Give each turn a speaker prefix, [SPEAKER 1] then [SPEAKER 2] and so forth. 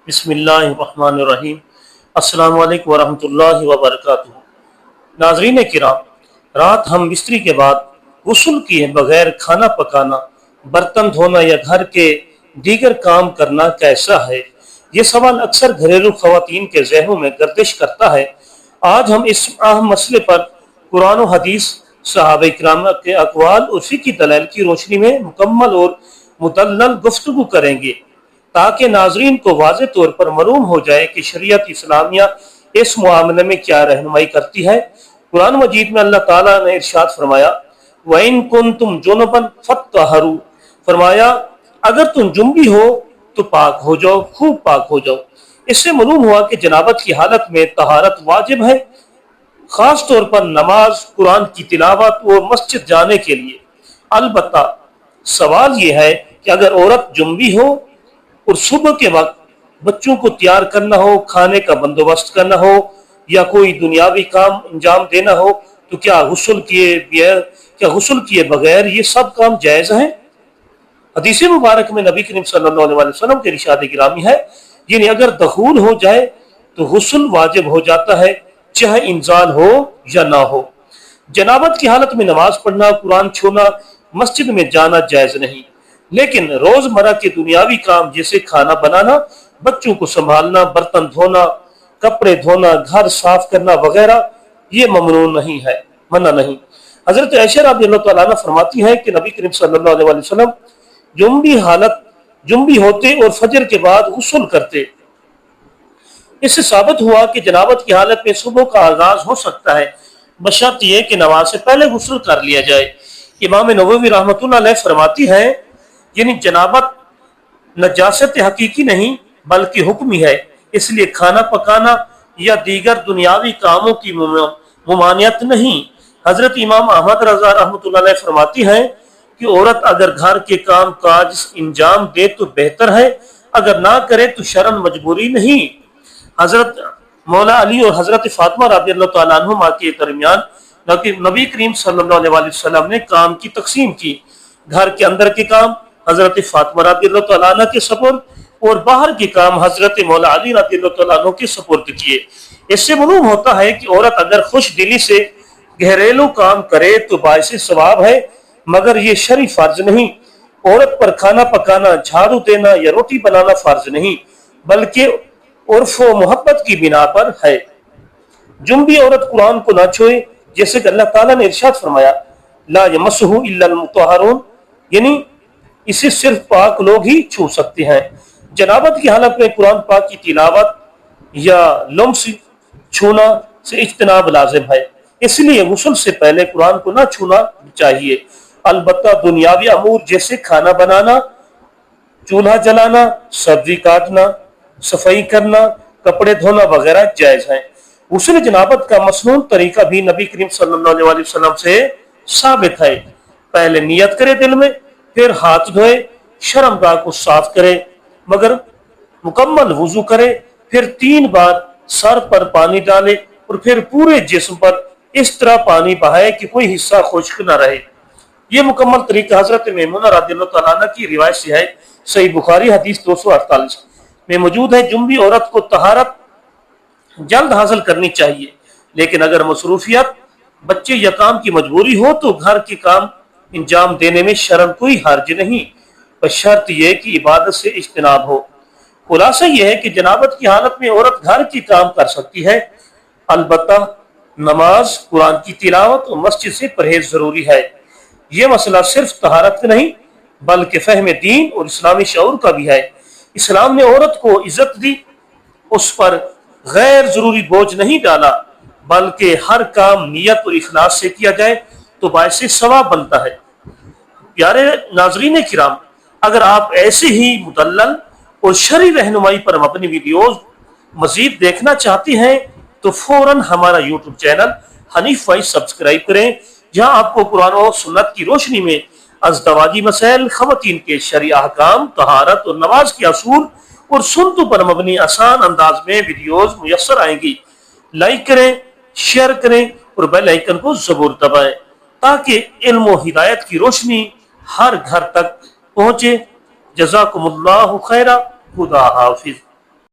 [SPEAKER 1] بسم اللہ الرحمن الرحیم۔ السلام علیکم ورحمۃ اللہ وبرکاتہ۔ ناظرین کرام، رات ہم بستری کے بعد غسل کیے بغیر کھانا پکانا، برتن دھونا یا گھر کے دیگر کام کرنا کیسا ہے؟ یہ سوال اکثر گھریلو خواتین کے ذہنوں میں گردش کرتا ہے۔ آج ہم اس اہم مسئلے پر قرآن و حدیث، صحابہ کرام کے اقوال اور فقہی دلائل کی روشنی میں مکمل اور مدلل گفتگو کریں گے، تاکہ ناظرین کو واضح طور پر معلوم ہو جائے کہ شریعت اسلامیہ اس معاملے میں کیا رہنمائی کرتی ہے۔ قرآن مجید میں اللہ تعالیٰ نے ارشاد فرمایا، وَإِن كُنتُمْ جُنُبًا فَاطَّهَّرُوا، فرمایا اگر تم جنبی ہو تو پاک ہو جاؤ، خوب پاک ہو جاؤ۔ اس سے معلوم ہوا کہ جنابت کی حالت میں طہارت واجب ہے، خاص طور پر نماز، قرآن کی تلاوت اور مسجد جانے کے لیے۔ البتہ سوال یہ ہے کہ اگر عورت جنبی ہو اور صبح کے وقت بچوں کو تیار کرنا ہو، کھانے کا بندوبست کرنا ہو یا کوئی دنیاوی کام انجام دینا ہو تو کیا غسل کیے بغیر یہ سب کام جائز ہیں؟ حدیث مبارک میں نبی کریم صلی اللہ علیہ وسلم کے ارشاد گرامی ہے، یعنی اگر دخول ہو جائے تو غسل واجب ہو جاتا ہے، چاہے انزال ہو یا نہ ہو۔ جنابت کی حالت میں نماز پڑھنا، قرآن چھونا، مسجد میں جانا جائز نہیں، لیکن روزمرہ کے دنیاوی کام جیسے کھانا بنانا، بچوں کو سنبھالنا، برتن دھونا، کپڑے دھونا، گھر صاف کرنا وغیرہ یہ ممنوع نہیں ہے، منع نہیں۔ حضرت عائشہ رضی اللہ تعالیٰ عنہ فرماتی ہے کہ نبی کریم صلی اللہ علیہ وسلم جنبی ہوتے اور فجر کے بعد غسل کرتے۔ اس سے ثابت ہوا کہ جنابت کی حالت میں صبح کا آغاز ہو سکتا ہے، بشرط یہ کہ نماز سے پہلے غسل کر لیا جائے۔ امام نووی رحمۃ اللہ علیہ فرماتی ہے، یعنی جنابت نجاست حقیقی نہیں بلکہ حکمی ہے، اس لیے کھانا پکانا یا دیگر دنیاوی کاموں کی ممانعت نہیں۔ حضرت امام احمد رضا رحمۃ اللہ علیہ فرماتی ہیں کہ عورت اگر گھر کے کام کاج انجام دے تو بہتر ہے، اگر نہ کرے تو شرعاً مجبوری نہیں۔ حضرت مولا علی اور حضرت فاطمہ رضی اللہ تعالیٰ عنہما کے درمیان نبی کریم صلی اللہ علیہ وسلم نے کام کی تقسیم کی۔ گھر کے اندر کے کام حضرت فاطمہ رضی اللہ تعالیٰ عنہ کے سپرد اور باہر کے کام حضرت مولا علی رضی اللہ تعالیٰ عنہ کے سپرد کیے۔ اس سے معلوم ہوتا ہے کہ عورت اگر خوش دلی سے گھریلو کام کرے تو باعث ثواب ہے، مگر یہ شرعی فرض نہیں۔ عورت پر کھانا پکانا، جھاڑو دینا یا روٹی بنانا فرض نہیں، بلکہ عرف و محبت کی بنا پر ہے۔ جنبی عورت قرآن کو نہ چھوئے، جیسے کہ اللہ تعالیٰ نے ارشاد فرمایا، لا یمسہ الا المطہرون، یعنی اسے صرف پاک لوگ ہی چھو سکتے ہیں۔ جنابت کی حالت میں قرآن پاک کی تلاوت یا لمس چھونا سے اجتناب لازم ہے، اس لیے غسل سے پہلے قرآن کو نہ چھونا چاہیے۔ البتہ دنیاوی امور جیسے کھانا بنانا، چولہا جلانا، سبزی کاٹنا، صفائی کرنا، کپڑے دھونا وغیرہ جائز ہیں۔ غسل جنابت کا مسنون طریقہ بھی نبی کریم صلی اللہ علیہ وسلم سے ثابت ہے۔ پہلے نیت کرے دل میں، پھر ہاتھ دھوئے، شرمگاہ کو صاف کرے، مگر مکمل وضو کرے، پھر 3 بار سر پر پانی ڈالے اور پھر پورے جسم پر اس طرح پانی بہائے کہ کوئی حصہ خشک نہ رہے۔ یہ مکمل طریقہ حضرت میمونہ رضی اللہ تعالیٰ عنہ کی روایت سے ہے، صحیح بخاری حدیث 248 میں موجود ہے۔ جنبی عورت کو طہارت جلد حاصل کرنی چاہیے، لیکن اگر مصروفیت، بچے یا کام کی مجبوری ہو تو گھر کے کام انجام دینے میں شرعاً کوئی حرج نہیں، بشرط یہ کہ عبادت سے اجتناب ہو۔ خلاصہ یہ ہے کہ جنابت کی حالت میں عورت گھر کی کام کر سکتی ہے، البتہ نماز، قرآن کی تلاوت اور مسجد سے پرہیز ضروری ہے۔ یہ مسئلہ صرف طہارت نہیں بلکہ فہم دین اور اسلامی شعور کا بھی ہے۔ اسلام نے عورت کو عزت دی، اس پر غیر ضروری بوجھ نہیں ڈالا، بلکہ ہر کام نیت اور اخلاص سے کیا جائے تو باعث ثواب بنتا ہے۔ پیارے ناظرین کرام، اگر آپ ایسے ہی مدلل اور شرعی رہنمائی پر مبنی ویڈیوز مزید دیکھنا چاہتے ہیں تو فوراً ہمارا YouTube channel Hanif voice subscribe کریں، جہاں آپ کو قرآن و سنت کی روشنی میں ازدواجی مسائل، خواتین کے شرعی احکام، طہارت اور نماز کے اصول اور سنتوں پر مبنی آسان انداز میں ویڈیوز میسر آئیں گی۔ لائک کریں، شیئر کریں اور بیل آئیکن کو ضرور دبائیں تاکہ علم و ہدایت کی روشنی ہر گھر تک پہنچے۔ جزاکم اللہ خیرہ، خدا حافظ۔